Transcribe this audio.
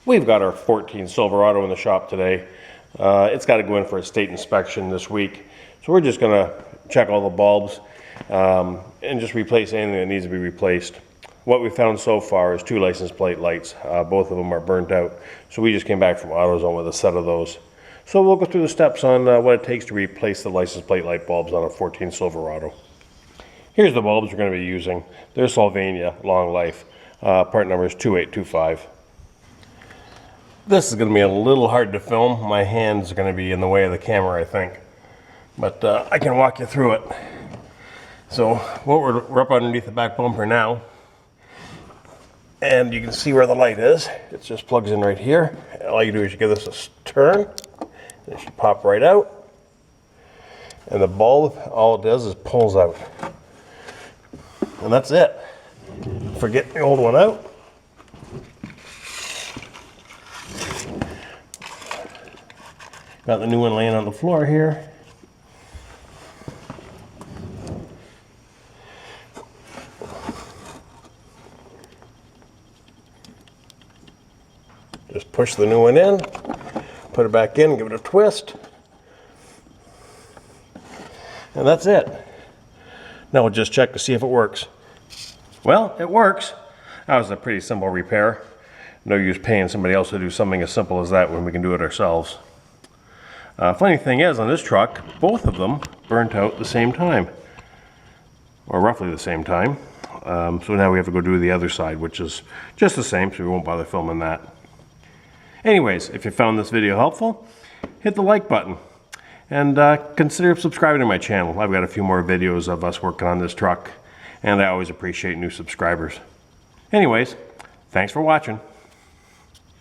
We've got our 14 Silverado in the shop today. It's got to go in for a state inspection this week. So we're just going to check all the bulbs and just replace anything that needs to be replaced. What we found so far is 2 license plate lights. Both of them are burnt out. So we just came back from AutoZone with a set of those. So we'll go through the steps on what it takes to replace the license plate light bulbs on a 14 Silverado. Here's the bulbs we're going to be using. They're Sylvania, long life. Part number is 2825. This is going to be a little hard to film. My hands are going to be in the way of the camera, I think. But I can walk you through it. So we're up underneath the back bumper now. And you can see where the light is. It just plugs in right here. All you do is you give this a turn. And it should pop right out. And the bulb, all it does is pulls out. And that's it. Forget the old one out. Got the new one laying on the floor here. Just push the new one in, put it back in, give it a twist. And that's it. Now we'll just check to see if it works. Well, it works. That was a pretty simple repair. No use paying somebody else to do something as simple as that when we can do it ourselves. Funny thing is, on this truck, both of them burnt out at the same time, or roughly the same time. So now we have to go do the other side, which is just the same, so we won't bother filming that. Anyways, if you found this video helpful, hit the like button and consider subscribing to my channel. I've got a few more videos of us working on this truck, and I always appreciate new subscribers. Anyways, thanks for watching.